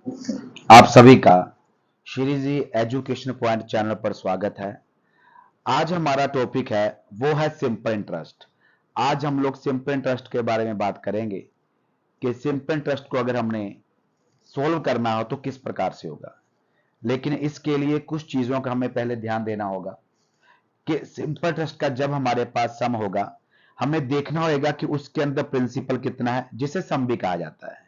आप सभी का श्री जी एजुकेशन पॉइंट चैनल पर स्वागत है। आज हमारा टॉपिक है वो है सिंपल इंटरेस्ट। आज हम लोग सिंपल इंटरेस्ट के बारे में बात करेंगे कि सिंपल इंटरेस्ट को अगर हमने सोल्व करना हो तो किस प्रकार से होगा। लेकिन इसके लिए कुछ चीजों का हमें पहले ध्यान देना होगा कि सिंपल इंटरेस्ट का जब हमारे पास सम होगा, हमें देखना होगा कि उसके अंदर प्रिंसिपल कितना है, जिसे सम भी कहा जाता है।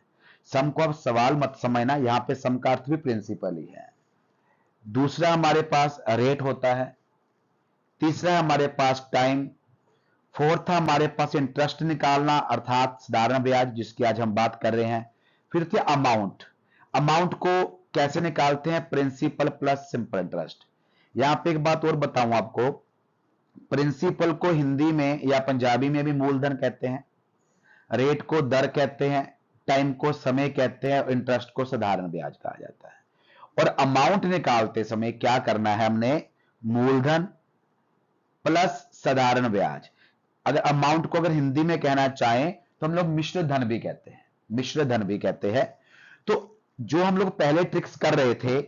सम को अब सवाल मत समझना, यहां पे सम का अर्थ भी प्रिंसिपल ही है। दूसरा हमारे पास रेट होता है। तीसरा हमारे पास टाइम। फोर्थ हमारे पास इंटरेस्ट निकालना अर्थात साधारण ब्याज, जिसकी आज हम बात कर रहे हैं। फिर थे अमाउंट। अमाउंट को कैसे निकालते हैं? Principal plus simple interest. यहां पे एक बात और बताऊं आपको, प्रिंसिपल को हिंदी में या पंजाबी में भी मूलधन कहते हैं, रेट को दर कहते हैं, टाइम को समय कहते हैं और इंटरेस्ट को साधारण ब्याज कहा जाता है। और अमाउंट निकालते समय क्या करना है हमने? मूलधन प्लस साधारण ब्याज। अगर अमाउंट को अगर हिंदी में कहना चाहें तो हम लोग मिश्र धन भी कहते हैं, मिश्र धन भी कहते हैं। तो जो हम लोग पहले ट्रिक्स कर रहे थे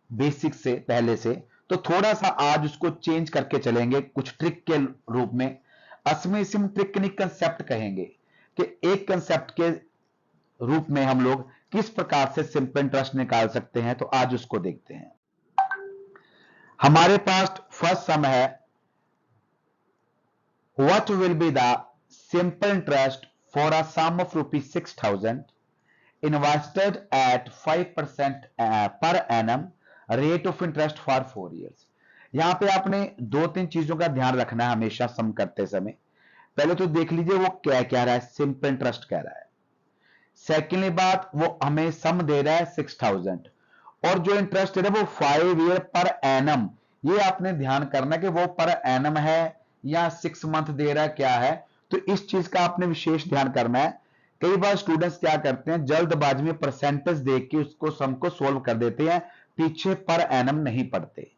बेसिक से पहले से, तो थोड़ा सा आज उसको चेंज करके चलेंगे कुछ ट्रिक के रूप में। असमें सिम ट्रिक नहीं, कंसेप्ट कहेंगे कि एक कंसेप्ट के रूप में हम लोग किस प्रकार से सिंपल इंटरेस्ट निकाल सकते हैं। तो आज उसको देखते हैं। हमारे पास फर्स्ट सम है, what will be the simple interest for a sum of rupees 6,000 invested at 5% per annum rate of interest for 4 years। यहां पे आपने दो तीन चीजों का ध्यान रखना है हमेशा सम करते समय। पहले तो देख लीजिए वो क्या कह रहा है, सिंपल इंटरेस्ट कह रहा है। सेकेंडली बात, वो हमें सम दे रहा है 6,000 और जो इंटरेस्ट दे रहा है वो 5 ईयर पर एनम। ये आपने ध्यान करना कि वो पर एनम है या 6 मंथ दे रहा है, क्या है। तो इस चीज का आपने विशेष ध्यान करना है। कई बार स्टूडेंट्स क्या करते हैं, जल्दबाजी में परसेंटेज देख के उसको सम को सोल्व कर देते हैं, पीछे पर एनम नहीं पढ़ते।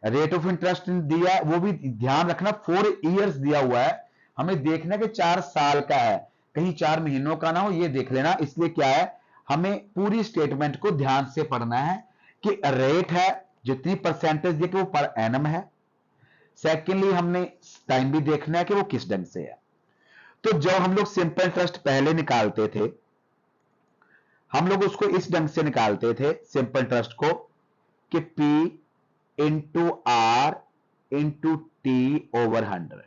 रेट ऑफ इंटरेस्ट दिया, वो भी ध्यान रखना 4 इयर्स दिया हुआ है, हमें देखना कि 4 साल का है, कहीं 4 महीनों का ना हो, ये देख लेना। इसलिए क्या है, हमें पूरी स्टेटमेंट को ध्यान से पढ़ना है कि रेट है, जितनी परसेंटेज दी कि वो पर एनम है। सेकेंडली हमने टाइम भी देखना है कि वो किस ढंग से है। तो जब हम लोग सिंपल इंटरेस्ट पहले निकालते थे, हम लोग उसको इस ढंग से निकालते थे सिंपल इंटरेस्ट को कि P into are into T over 100।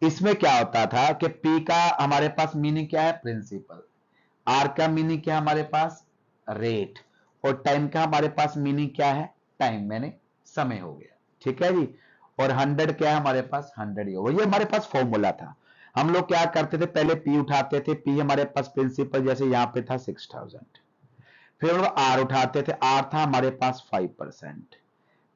इसमें क्या होता था कि P का हमारे पास मीनिंग क्या है? प्रिंसिपल। आर का मीनिंग क्या है हमारे पास? रेट। और टाइम का हमारे पास मीनिंग क्या है? टाइम, मैंने समय हो गया। ठीक है जी। और 100 क्या है हमारे पास? 100 ही होगा। ये हमारे पास फॉर्मूला था। हम लोग क्या करते थे, पहले P उठाते थे, P हमारे पास प्रिंसिपल जैसे यहां पे था 6,000। फिर हम लोग आर उठाते थे, आर था हमारे पास 5%।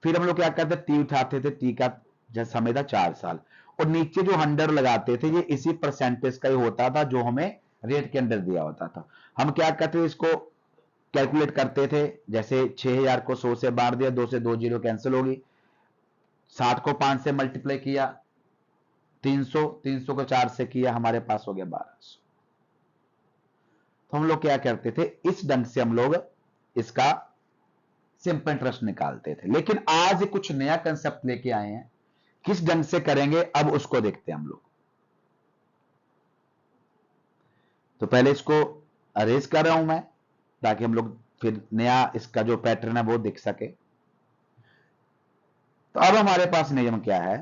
फिर हम लोग क्या करते थे, टी उठाते थे, टी का जैसे समय था 4 साल। और नीचे जो 100 लगाते थे, ये इसी परसेंटेज का ही होता था जो हमें रेट के अंदर दिया होता था। हम क्या करते थे, इसको कैलकुलेट करते थे। जैसे 6,000 को 100 से बांट दिया, 2 से 2 जीरो कैंसिल होगी, 60 को 5 से मल्टीप्लाई किया, 300, 300 को 4 से किया, हमारे पास हो गया 1200। तो हम लोग क्या करते थे, इस ढंग से हम लोग इसका सिंपल इंटरेस्ट निकालते थे। लेकिन आज कुछ नया कंसेप्ट लेके आए हैं, किस ढंग से करेंगे अब उसको देखते हैं हम लोग। तो पहले इसको अरेज कर रहा हूं मैं, ताकि हम लोग फिर नया इसका जो पैटर्न है वो दिख सके। तो अब हमारे पास नियम क्या है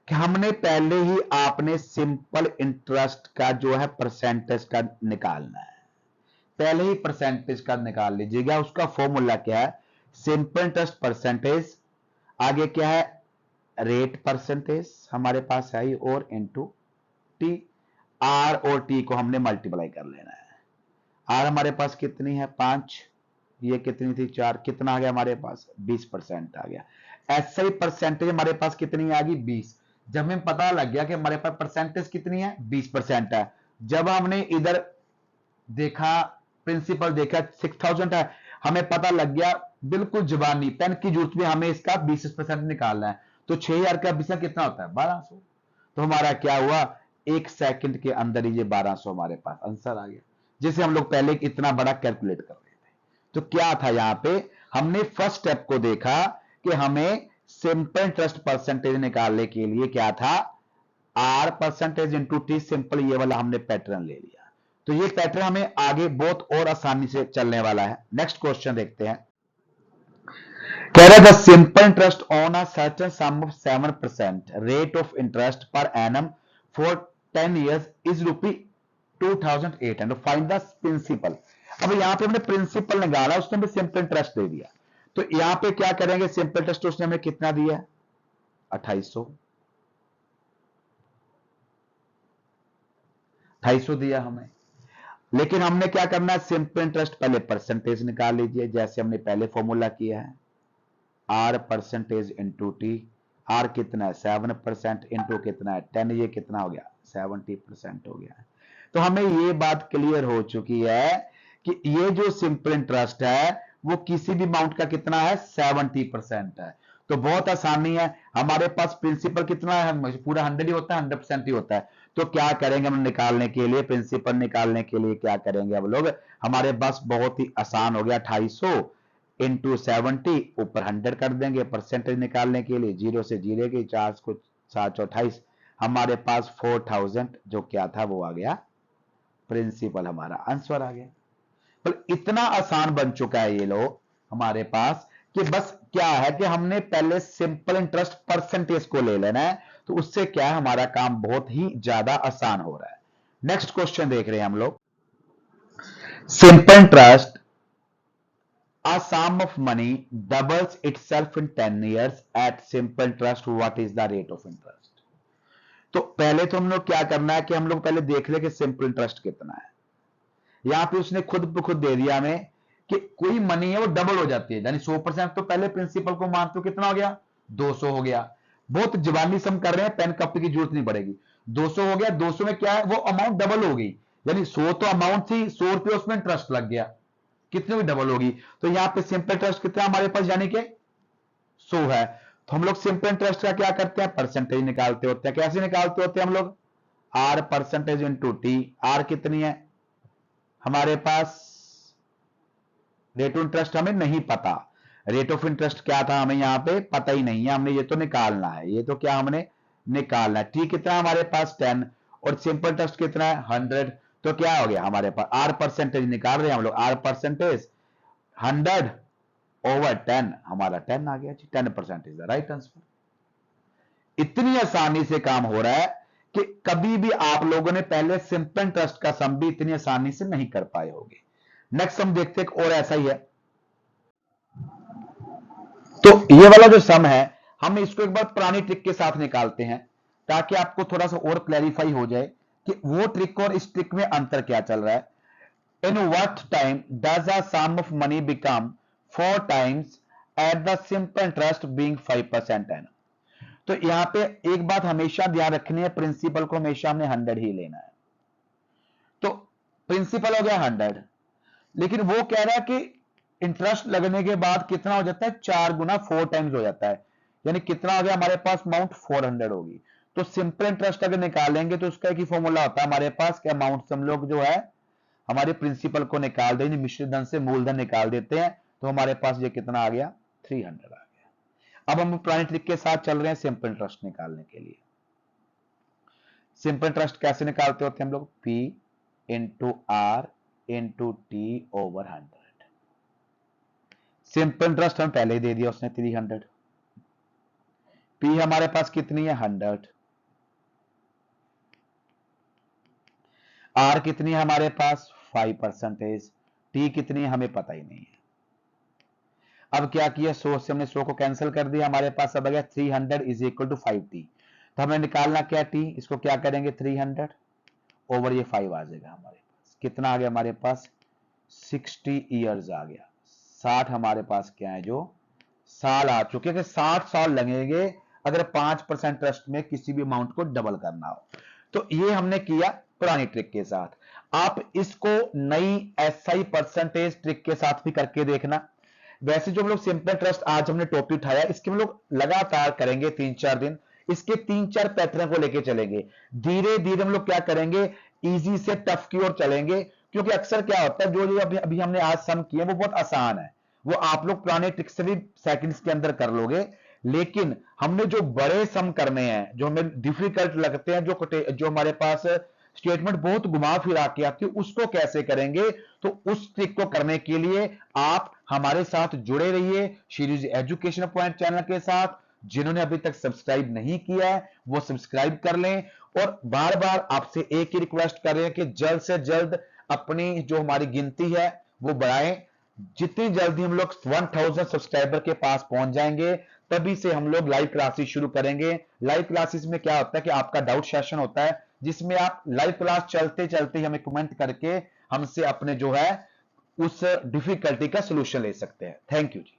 कि हमने पहले ही आपने सिंपल इंटरेस्ट का जो है परसेंटेज का निकालना है। पहले ही परसेंटेज का निकाल लीजिएगा। उसका फॉर्मूला क्या है? सिंपल इंटरेस्ट परसेंटेज, आगे क्या है? रेट परसेंटेज हमारे पास है, और इनटू टी। आर और टी को हमने मल्टीप्लाई कर लेना है। आर हमारे पास कितनी है? 5। ये कितनी थी? 4। कितना आ गया हमारे पास? 20% आ गया। ऐसा ही परसेंटेज हमारे पास कितनी आ गई? 20। जब हमें पता लग गया कि हमारे पास परसेंटेज कितनी है? 20% है। जब हमने इधर देखा, प्रिंसिपल देखा 6,000 है, हमें पता लग गया, बिल्कुल जुबानी पेन की जरूरत में हमें इसका 20% निकालना है। तो 6,000 का 20 कितना होता है? 1200। तो हमारा क्या हुआ, 1 सेकंड के अंदर ही ये 1200 हमारे पास आंसर आ गया। जिसे हम लोग पहले इतना बड़ा कैलकुलेट कर रहे थे। तो क्या था यहां पे, हमने फर्स्ट स्टेप को देखा कि हमें सिंपल इंटरेस्ट परसेंटेज निकालने के लिए क्या था, are percentage into T, simple ये वाला हमने पैटर्न ले लिया। तो ये पैटर्न हमें आगे बहुत और आसानी से चलने वाला है। नेक्स्ट क्वेश्चन देखते हैं। कह रहा है the simple interest on a certain some of 7% rate of interest per annum for 10 years is ₹2800, find the principal. अब यहां पे हमने प्रिंसिपल निकाला, उसने हमें सिंपल इंटरेस्ट दे दिया। तो यहां पे क्या करेंगे, सिंपल इंटरेस्ट उसने हमें कितना दिया, 2800 दिया हमें। लेकिन हमने क्या करना है, सिंपल इंटरेस्ट पहले परसेंटेज निकाल लीजिए, जैसे हमने पहले फॉर्मूला किया है, are percentage into T. Are कितना है 7%, इंटू कितना है 10, ये कितना हो गया 70% हो गया है। तो हमें ये बात क्लियर हो चुकी है कि ये जो सिंपल इंटरेस्ट है वो किसी भी अमाउंट का कितना है 70% है। तो बहुत आसानी है, हमारे पास प्रिंसिपल कितना है, पूरा 100 ही होता है, 100% ही होता है। तो क्या करेंगे हम निकालने के लिए, प्रिंसिपल निकालने के लिए क्या करेंगे अब लोग, हमारे पास बहुत ही आसान हो गया, 2800 इंटू 70 ऊपर 100 कर देंगे। परसेंटेज निकालने के लिए 0 से 0 की 4 को 728, हमारे पास 4000 जो क्या था वो आ गया प्रिंसिपल, हमारा आंसर आ गया। पर इतना आसान बन चुका है ये लो हमारे पास कि बस क्या है कि हमने पहले सिंपल इंटरेस्ट परसेंटेज को ले लेना है, तो उससे क्या है हमारा काम बहुत ही ज्यादा आसान हो रहा है। नेक्स्ट क्वेश्चन देख रहे हैं हम लोग। Simple interest a sum of money doubles itself in 10 years at simple interest, what is the rate of interest? तो पहले तो हम लोग क्या करना है कि हम लोग पहले देख ले कि सिंपल इंटरेस्ट कितना है। यहां पे उसने खुद ब खुद दे दिया हमें कि कोई मनी है वो डबल हो जाती है, यानी 100%। तो पहले प्रिंसिपल को मानते हो कितना हो गया 200 हो गया। बहुत जवानी सम कर रहे हैं, पेन कॉपी की जरूरत नहीं पड़ेगी। 200 हो गया, 200 में क्या है वो अमाउंट डबल हो गई, यानी 100 तो अमाउंट थी, 100 रुपये उसमें इंटरेस्ट लग गया, कितने भी डबल होगी। तो यहां पे सिंपल इंटरेस्ट कितना हमारे पास, यानी कि 100 है। तो हम लोग सिंपल इंटरेस्ट का क्या करते हैं, परसेंटेज निकालते होते हैं। कैसे निकालते होते हैं हम लोग, are percentage into T. Are कितनी है हमारे पास, रेट ऑफ इंटरेस्ट हमें नहीं पता, रेट ऑफ इंटरेस्ट क्या था हमें यहां पे पता ही नहीं है, हमने ये तो निकालना है, ये तो क्या हमने निकालना है। टी कितना हमारे पास 10, और सिंपल इंटरेस्ट कितना है 100। तो क्या हो गया हमारे पास, आर परसेंटेज निकाल रहे हैं हम लोग, आर परसेंटेज 100 ओवर 10, हमारा 10 आ गया जी, 10% इज द राइट आंसर। इतनी आसानी से काम हो रहा है कि कभी भी आप लोगों ने पहले सिंपल इंटरेस्ट का सम भी इतनी आसानी से नहीं कर पाए होंगे। नेक्स्ट हम देखते हैं और ऐसा ही है। तो ये वाला जो सम है, हम इसको एक बार पुरानी ट्रिक के साथ निकालते हैं ताकि आपको थोड़ा सा और क्लैरिफाई हो जाए कि वो ट्रिक और इस ट्रिक में अंतर क्या चल रहा है। In what time does a sum of money become 4 times at the simple interest being 5% annum? तो यहां पे एक बात हमेशा ध्यान रखनी है, प्रिंसिपल को हमेशा हमने 100 ही लेना है। तो प्रिंसिपल हो गया 100, लेकिन वो कह रहा है कि इंटरेस्ट लगने के बाद कितना हो जाता है, 4 गुना 4 टाइम्स हो जाता है, यानी कितना हो गया हमारे पास अमाउंट 400 होगी। तो सिंपल इंटरेस्ट अगर निकालेंगे तो उसका एक ही फॉर्मूला होता है हमारे पास कि अमाउंट हम लोग जो है हमारे प्रिंसिपल को निकाल देंगे, मिश्रित धन से मूलधन निकाल देते हैं, तो हमारे पास ये कितना आ गया 300 आ गया। अब हम पुरानी ट्रिक के साथ चल रहे हैं सिंपल इंटरेस्ट निकालने के लिए। सिंपल इंटरेस्ट कैसे निकालते होते हैं हम लोग, P into are into T over 100। Simple interest हम पहले ही दे दिया उसने 300, P हमारे पास कितनी है 100, आर कितनी है हमारे पास 5%, टी कितनी है हमें पता ही नहीं है। अब क्या किया, 100 से हमने 100 को कैंसिल कर दिया, हमारे पास अब आ गया 300 इज इक्वल टू 5t। तो हमें निकालना क्या t, इसको क्या करेंगे 300 ओवर ये 5 आ जाएगा हमारे पास, कितना आ गया हमारे पास 60 ईयर्स आ गया। 60 हमारे पास क्या है जो साल आ चुके हैं, 60 साल लगेंगे अगर 5% इंटरेस्ट में किसी भी अमाउंट को डबल करना हो। तो ये हमने किया पुरानी ट्रिक के साथ। आप इसको नई एसआई परसेंटेज ट्रिक के साथ भी करके देखना। वैसे जो हम लोग सिंपल इंटरेस्ट आज हमने टॉपिक उठाया, इसके हम लोग लगातार करेंगे 3-4 दिन, इसके 3-4 पैटर्न को लेके चलेंगे। धीरे धीरे हम लोग क्या करेंगे, इजी से टफ की ओर चलेंगे, क्योंकि अक्सर क्या होता है, जो जो अभी अभी हमने आज सम किए वो बहुत आसान है, वो आप लोग पुराने ट्रिक से भी सेकंड्स के अंदर कर लोगे। लेकिन हमने जो बड़े सम करने हैं, जो हमें डिफिकल्ट लगते हैं, जो हमारे पास स्टेटमेंट बहुत घुमा फिरा के आती है, उसको कैसे करेंगे? तो उस ट्रिक को करने के लिए आप हमारे साथ जुड़े रहिए श्रीज एजुकेशन पॉइंट चैनल के साथ। जिन्होंने अभी तक सब्सक्राइब नहीं किया है वो सब्सक्राइब कर लें, और बार बार आपसे एक ही रिक्वेस्ट कर रहे हैं कि जल्द से जल्द अपनी जो हमारी गिनती है वो बढ़ाएं। जितनी जल्दी हम लोग 1000 सब्सक्राइबर के पास पहुंच जाएंगे, तभी से हम लोग लाइव क्लासेस शुरू करेंगे। लाइव क्लासेस में क्या होता है कि आपका डाउट सेशन होता है, जिसमें आप लाइव क्लास चलते चलते हमें कमेंट करके हमसे अपने जो है उस डिफिकल्टी का सोल्यूशन ले सकते हैं। Thank you ji.